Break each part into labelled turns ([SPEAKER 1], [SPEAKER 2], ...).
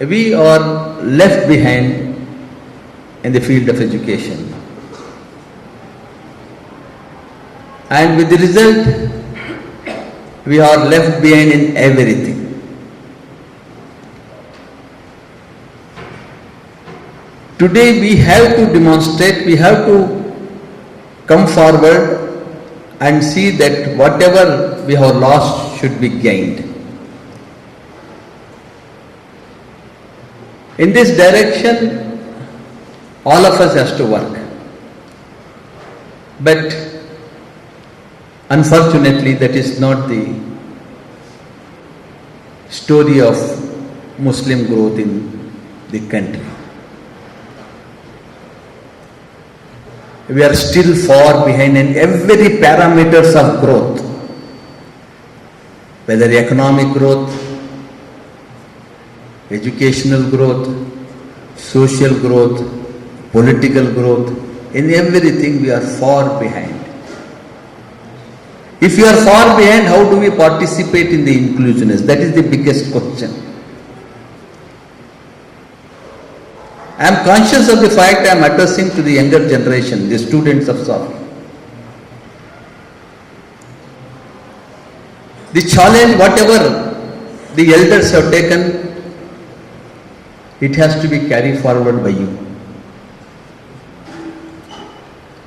[SPEAKER 1] we are left behind in the field of education. And with the result, we are left behind in everything. Today we have to demonstrate, we have to come forward and see that whatever we have lost should be gained. In this direction, all of us has to work. But unfortunately, that is not the story of Muslim growth in the country. We are still far behind in every parameters of growth, whether economic growth, educational growth, social growth, political growth. In everything we are far behind. If you are far behind, how do we participate in the inclusiveness? That is the biggest question. I am conscious of the fact I am addressing to the younger generation, the students of SAFI. The challenge, whatever the elders have taken, it has to be carried forward by you.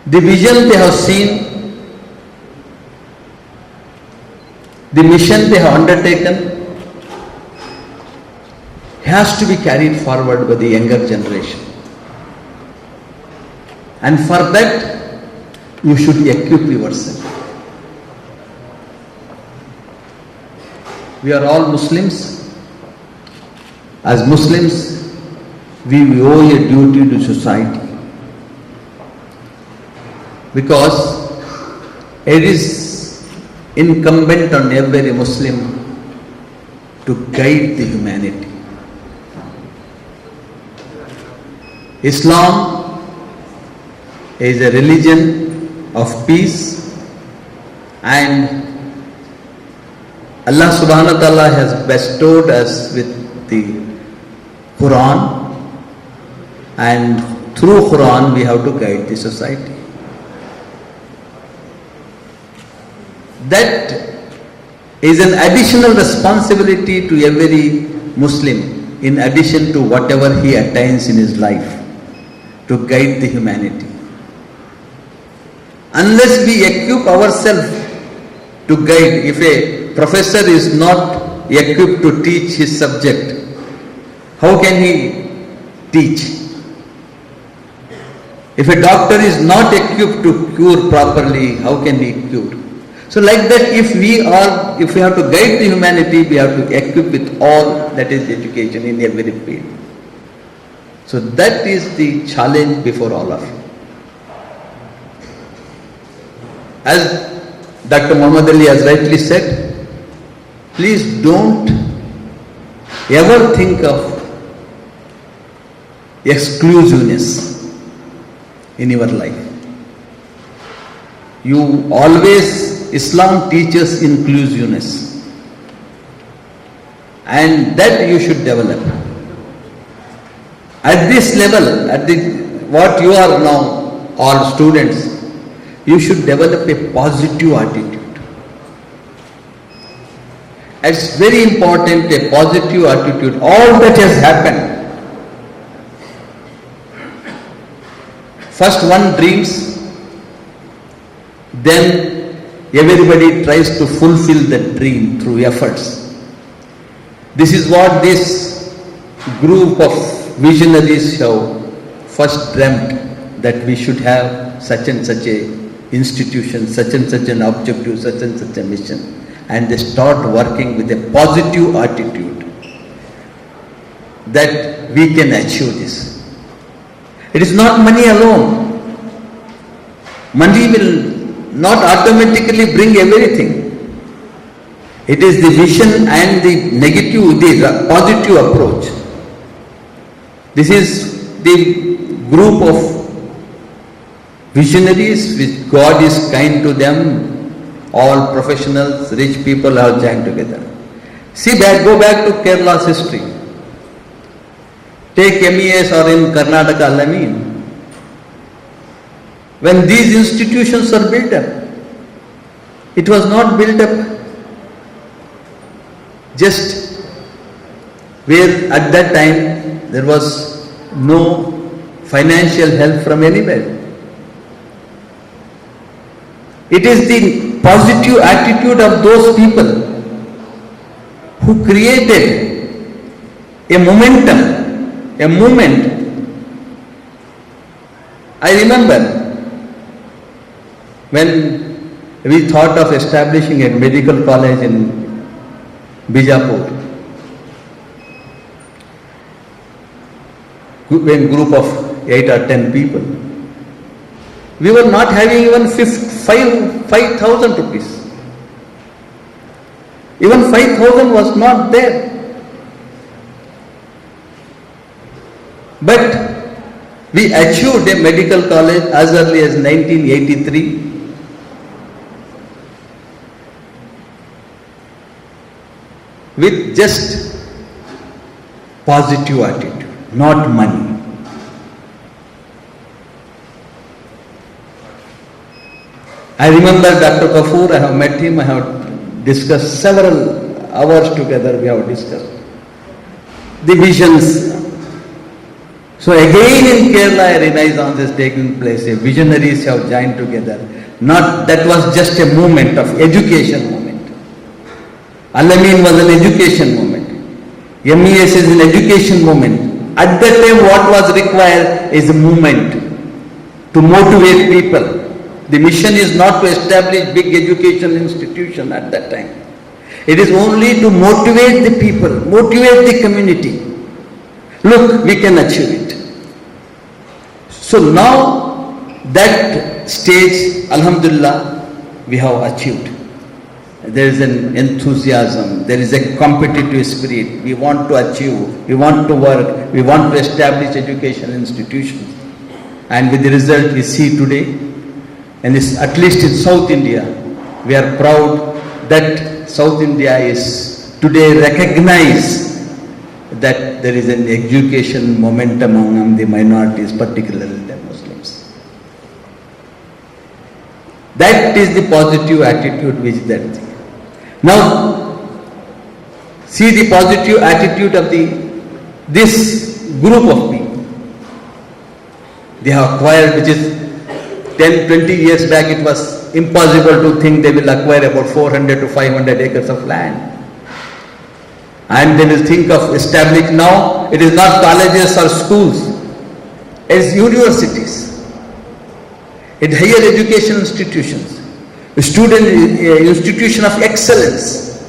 [SPEAKER 1] The vision they have seen, the mission they have undertaken, has to be carried forward by the younger generation. And for that, you should equip yourself. We are all Muslims. As Muslims, we owe a duty to society. Because it is incumbent on every Muslim to guide the humanity. Islam is a religion of peace, and Allah subhanahu wa ta'ala has bestowed us with the Quran, and through Quran we have to guide the society. That is an additional responsibility to every Muslim in addition to whatever he attains in his life, to guide the humanity. Unless we equip ourselves to guide, if a professor is not equipped to teach his subject, how can he teach? If a doctor is not equipped to cure properly, how can he cure? So like that, if we have to guide the humanity, we have to equip with all that is education in every field. So that is the challenge before all of you. As Dr. Muhammad Ali has rightly said, please don't ever think of exclusiveness in your life. You always, Islam teaches inclusiveness, and that you should develop. At this level, what you are now, all students, you should develop a positive attitude. It's very important, a positive attitude. All that has happened. First one dreams, then everybody tries to fulfill that dream through efforts. This is what this group of visionaries have first dreamt, that we should have such and such a institution, such and such an objective, such and such a mission. And they start working with a positive attitude that we can achieve this. It is not money alone. Money will not automatically bring everything. It is the vision and the negative, the positive approach. This is the group of visionaries which God is kind to them. All professionals, rich people have joined together. Go back to Kerala's history. Take MES or in Karnataka Al-Amin. When these institutions were built up, it was not built up just where at that time there was no financial help from anywhere. It is the positive attitude of those people who created a momentum, a movement. I remember when we thought of establishing a medical college in Bijapur, when group of 8 or 10 people, we were not having even 5,000 rupees. Even 5,000 was not there. But we achieved a medical college as early as 1983. With just positive attitude, not money. I remember Dr. Kapoor, I have met him, I have discussed several hours together, we have discussed the visions. So again in Kerala a renaissance is taking place, visionaries have joined together. Not that was just a movement of education movement. Al-Amin was an education movement. MES is an education movement. At that time what was required is a movement to motivate people. The mission is not to establish big education institution at that time. It is only to motivate the people, motivate the community. Look, we can achieve it. So now that stage, Alhamdulillah, we have achieved. There is an enthusiasm, there is a competitive spirit. We want to achieve, we want to work, we want to establish education institutions. And with the result we see today, and at least in South India, we are proud that South India is today recognized that there is an education momentum among the minorities, particularly the Muslims. That is the positive attitude which that thing. Now, see the positive attitude of this group of people. They have acquired, which is 10-20 years back it was impossible to think they will acquire about 400 to 500 acres of land. And they will think of establishing, now it is not colleges or schools, it is universities, it is higher education institutions, student institution of excellence.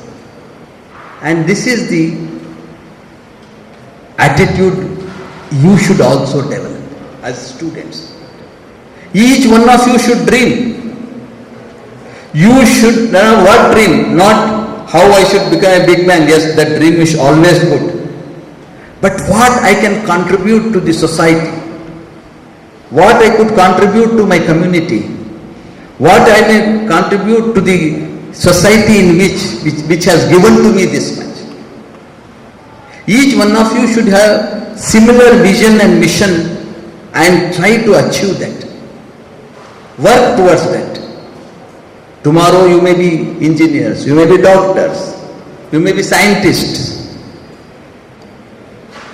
[SPEAKER 1] And this is the attitude you should also develop as students. Each one of you should dream. You should, what dream? Not how I should become a big man. Yes, that dream is always good. But what I can contribute to the society, what I could contribute to my community, what I may contribute to the society in which has given to me this much. Each one of you should have similar vision and mission and try to achieve that. Work towards that. Tomorrow you may be engineers, you may be doctors, you may be scientists.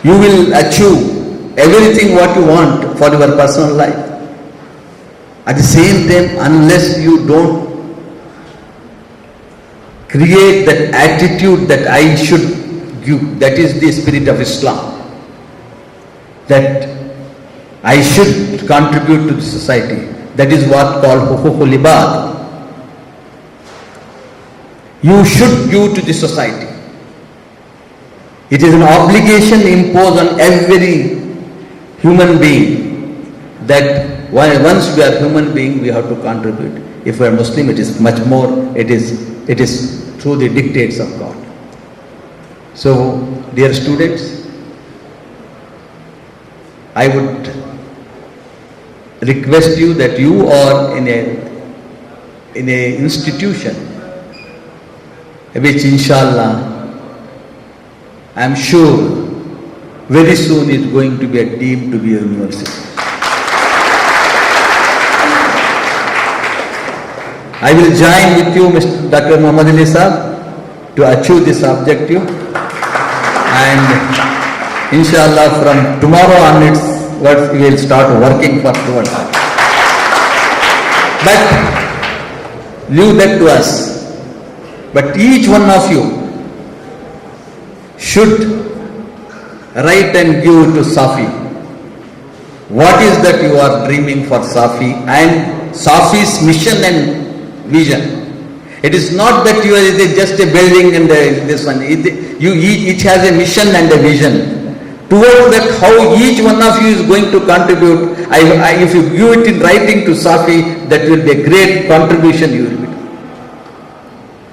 [SPEAKER 1] You will achieve everything what you want for your personal life. At the same time, unless you don't create that attitude that I should give, that is the spirit of Islam, that I should contribute to the society. That is what called huququl ibad. You should give to the society. It is an obligation imposed on every human being that once we are human being, we have to contribute. If we are Muslim, it is much more. It is through the dictates of God. So, dear students, I would request you that you are in a institution which inshallah I am sure very soon is going to be deemed to be a university. I will join with you, Mr. Dr. Muhammad Ali Sahab, to achieve this objective, and inshallah from tomorrow onwards we will start working for towards that. But leave that to us. But each one of you should write and give to Safi. What is that you are dreaming for Safi and Safi's mission and vision? It is not that you are just a building and this one. Each has a mission and a vision. Towards that, how each one of you is going to contribute. If you give it in writing to Safi, that will be a great contribution you will be doing.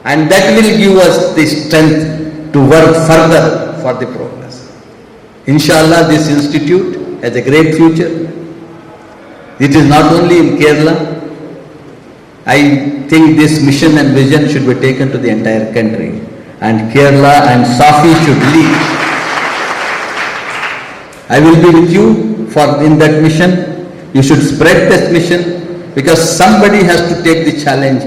[SPEAKER 1] And that will give us the strength to work further for the progress. Inshallah, this institute has a great future. It is not only in Kerala. I think this mission and vision should be taken to the entire country. And Kerala and Safi should lead. I will be with you in that mission. You should spread that mission, because somebody has to take the challenge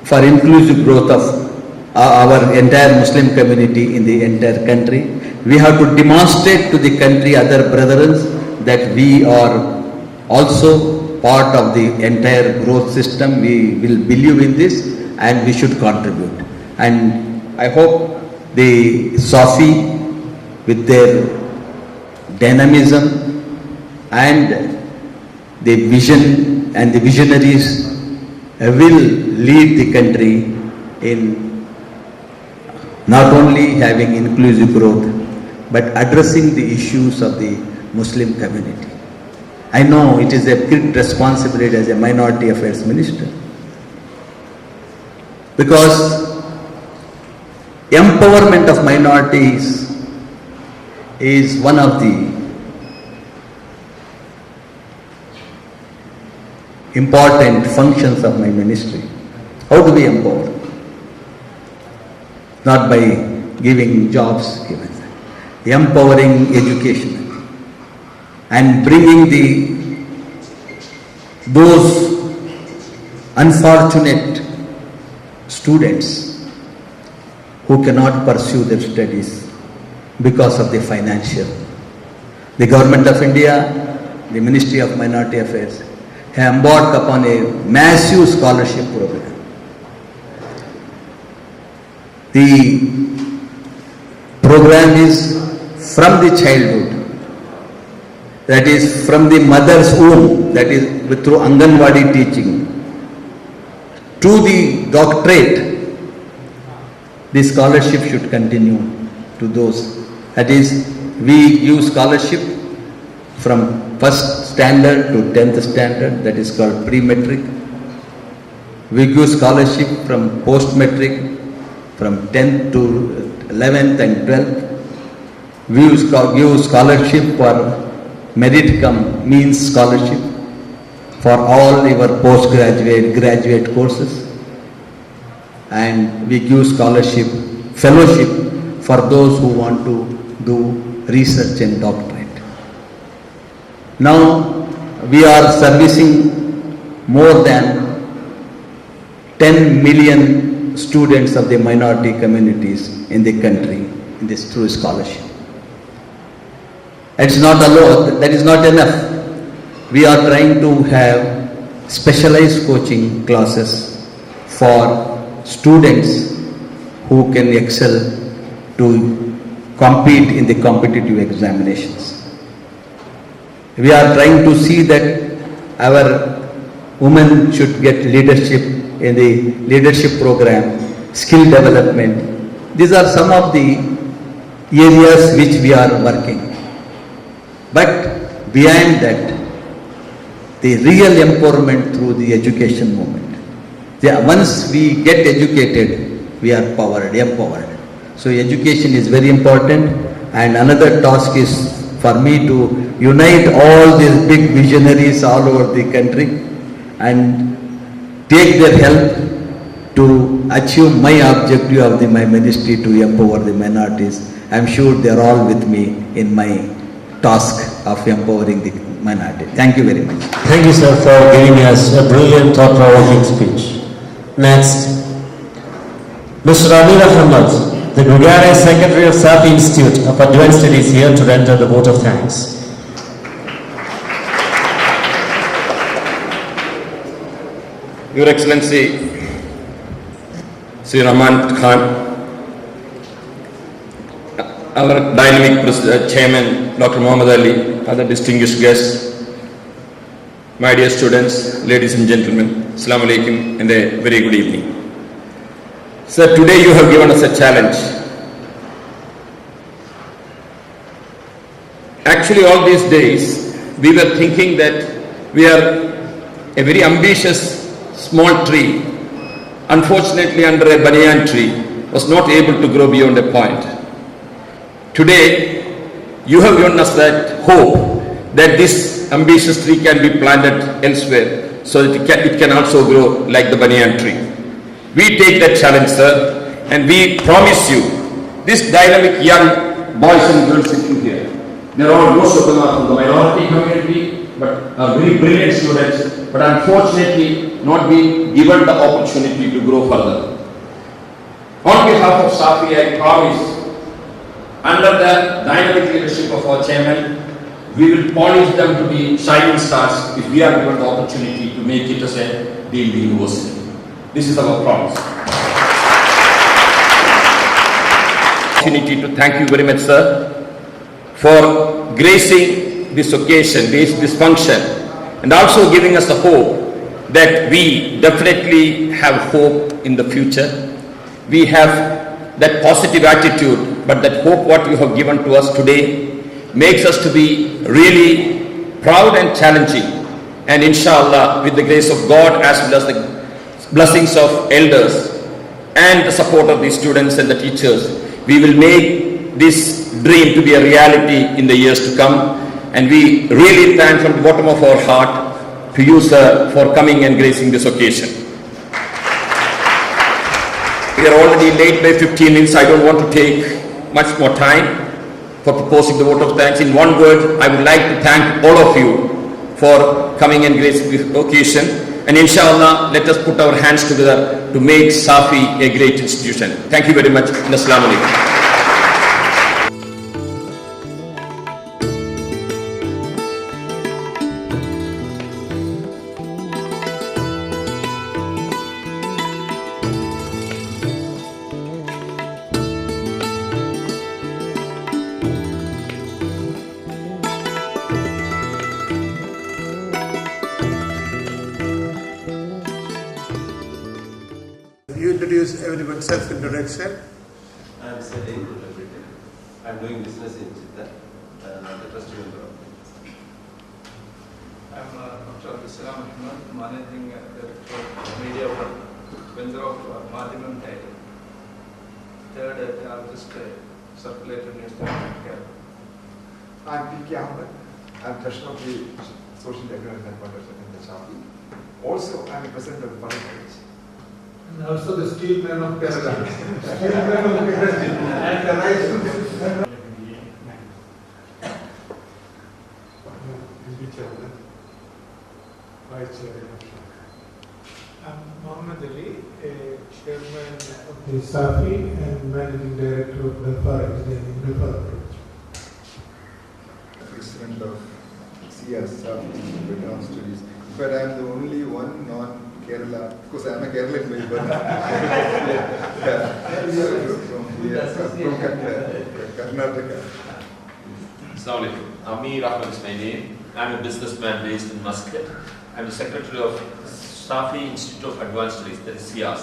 [SPEAKER 1] for inclusive growth of our entire Muslim community in the entire country. We have to demonstrate to the country, other brethren, that we are also part of the entire growth system. We will believe in this and we should contribute. And I hope the Safi, with their dynamism and the vision and the visionaries, will lead the country in not only having inclusive growth but addressing the issues of the Muslim community. I know it is a great responsibility as a minority affairs minister, because empowerment of minorities is one of the important functions of my ministry. How do we empower? Not by giving jobs, empowering education and bringing those unfortunate students who cannot pursue their studies because of the financial. The Government of India, the Ministry of Minority Affairs, have embarked upon a massive scholarship program. The program is from the childhood, that is from the mother's womb, that is through Anganwadi teaching, to the doctorate. The scholarship should continue to those. That is, we give scholarship from first standard to 10th standard, that is called pre-metric. We give scholarship from post-metric, from 10th to 11th and 12th. We give scholarship for merit cum means scholarship for all your postgraduate, graduate courses. And we give scholarship, fellowship for those who want to do research and doctorate. Now we are servicing more than 10 million students of the minority communities in the country in this through scholarship. It's not alone, that is not enough. We are trying to have specialized coaching classes for students who can excel to compete in the competitive examinations. We are trying to see that our women should get leadership in the leadership program, skill development. These are some of the areas which we are working. But behind that, the real empowerment through the education movement. Once we get educated, we are empowered. So education is very important, and another task is for me to unite all these big visionaries all over the country and take their help to achieve my objective of my ministry to empower the minorities I am sure they are all with me in my task of empowering the minority. Thank you very much.
[SPEAKER 2] Thank you, sir, for giving us a brilliant, thought-provoking speech. Next, Mr. Amir Ahmad, the Gregarious Secretary of SAFI Institute of Advanced Studies, here to render the vote of thanks.
[SPEAKER 3] Your Excellency, Sri Rahman Khan, our dynamic Chairman, Dr. Muhammad Ali, other distinguished guests, my dear students, ladies and gentlemen, Assalamu alaikum and a very good evening. Sir, today you have given us a challenge. Actually, all these days, we were thinking that we are a very ambitious small tree, unfortunately under a banyan tree, was not able to grow beyond a point. Today, you have given us that hope that this ambitious tree can be planted elsewhere so that it can also grow like the banyan tree. We take that challenge, sir, and we promise you, this dynamic young boys and girls sitting here, most of them are from the minority community, but are very brilliant students, but unfortunately not being given the opportunity to grow further. On behalf of SAFI, I promise, under the dynamic leadership of our chairman, we will polish them to be shining stars if we are given the opportunity to make it as a deemed university. This is our promise. Opportunity to thank you very much, sir, for gracing this occasion, this function, and also giving us the hope that we definitely have hope in the future. We have that positive attitude, but that hope what you have given to us today makes us to be really proud and challenging. And inshallah, with the grace of God as well as the blessings of elders and the support of the students and the teachers, we will make this dream to be a reality in the years to come. And we really thank from the bottom of our heart to you, sir, for coming and gracing this occasion. We are already late by 15 minutes. I don't want to take much more time for proposing the vote of thanks. In one word, I would like to thank all of you for coming and gracing this occasion. And inshallah, let us put our hands together to make SAFI a great institution. Thank you very much. And Assalamu alaikum.
[SPEAKER 4] You introduce everyone self-introduction.
[SPEAKER 5] I am Salim Kulabhiti. I am doing business in Jeddah, the trustee member of it.
[SPEAKER 6] I am Dr. Abdul Salam Ahmad, Managing Director of Media World, vendor of Madhyamam Diary. Third, I have just circulated newspaper.
[SPEAKER 7] I am P.K. Ahmed. I am Treasurer of the Social Economic Headquarters in the SAFI. Also, I am the President of the Public College.
[SPEAKER 4] And also the steel man of Kerala. Steel man of Kerala. And the rice. Vice Chairman. I'm Mohammed Ali, a Chairman of the SAFI and Managing Director of Dhafar Engineering Department.
[SPEAKER 7] President of CS, SAFI Advanced Studies. But I am the only one non-Kerala, because I am a Kerala member. From Karnataka.
[SPEAKER 8] Assalamu alaikum. Amir Ahmad is my name. I am a businessman based in Muscat. I am the secretary of SAFI Institute of Advanced Studies, that is SIAS.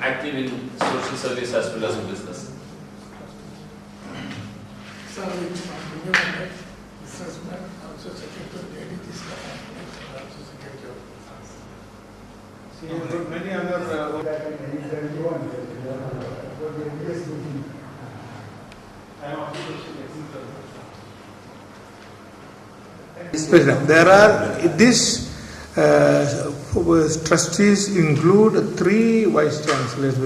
[SPEAKER 8] Active in social service as well as in business.
[SPEAKER 4] Businessman, also secretary of the ADTC, also secretary of See, many other There are these trustees include 3 vice chancellors.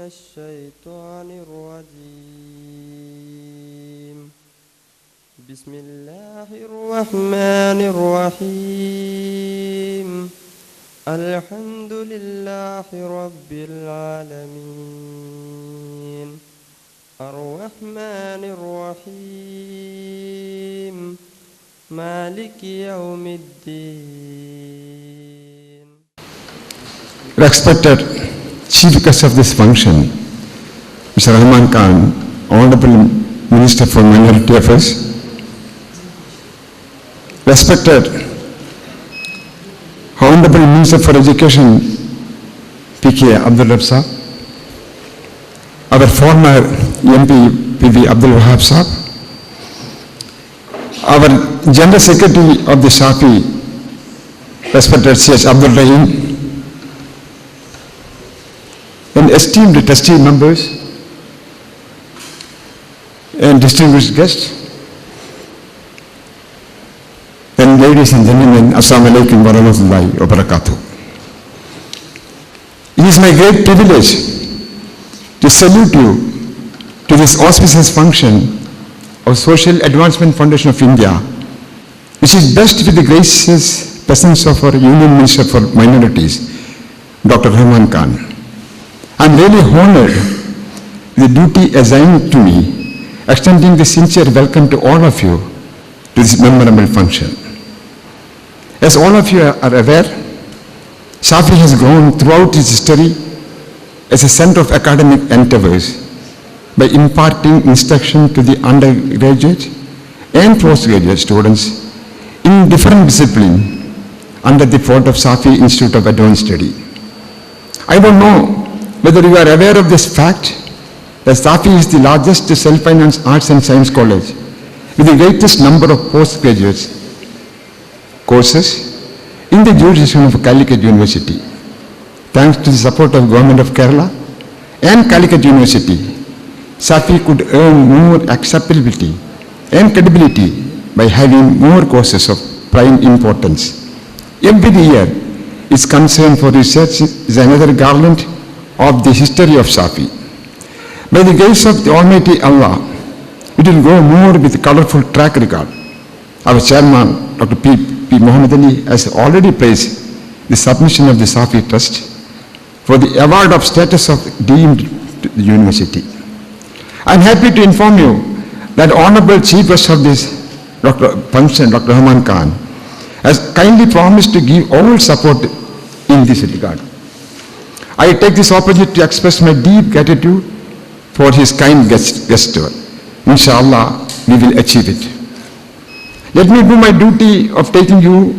[SPEAKER 9] الشيطان الرجيم بسم الله الرحمن الرحيم الحمد لله رب العالمين الرحمن الرحيم مالك يوم الدين.
[SPEAKER 10] Respected Chief Guest of this function, Mr. Rahman Khan, Honorable Minister for Minority Affairs, respected Honorable Minister for Education, P.K. Abdul Rahab Saab, our former MP P.V. Abdul Wahab Saab, our General Secretary of the Shafi, respected C.H. Abdul Rahim, and esteemed trustee members and distinguished guests, and ladies and gentlemen, Assalamu alaikum wa rahmatullahi wa barakatuh. It is my great privilege to salute you to this auspicious function of Social Advancement Foundation of India, which is blessed with the gracious presence of our Union Minister for Minorities, Dr. Rahman Khan. I am really honored with the duty assigned to me, extending the sincere welcome to all of you to this memorable function. As all of you are aware, Shafi has grown throughout its history as a center of academic endeavors by imparting instruction to the undergraduate and postgraduate students in different disciplines under the fort of Shafi Institute of Advanced Study. I don't know whether you are aware of this fact that Shafi is the largest self-financed arts and science college with the greatest number of postgraduate courses in the jurisdiction of Calicut University. Thanks to the support of Government of Kerala and Calicut University, Shafi could earn more acceptability and credibility by having more courses of prime importance. Every year, its concern for research is another garland of the history of Shafi. By the grace of the Almighty Allah, it will grow more with a colorful track record. Our chairman, Dr. P. Muhammad Ali, has already praised the submission of the Shafi Trust for the award of status of deemed university. I am happy to inform you that Honorable Chief Guest of this function, Dr. Rahman Khan, has kindly promised to give all support in this regard. I take this opportunity to express my deep gratitude for his kind gesture. Inshallah, we will achieve it. Let me do my duty of taking you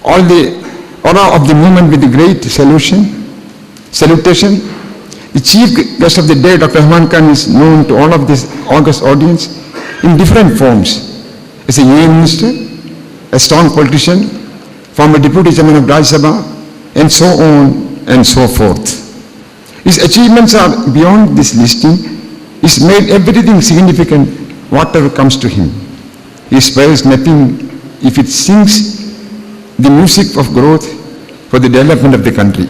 [SPEAKER 10] all the honor of the moment with the great salutation. The chief guest of the day, Dr. Rahman Khan, is known to all of this august audience in different forms. As a union minister, a strong politician, former deputy chairman of Rajya Sabha, and so on and so forth. His achievements are beyond this listing. He's made everything significant, whatever comes to him. He spares nothing if it sings the music of growth for the development of the country.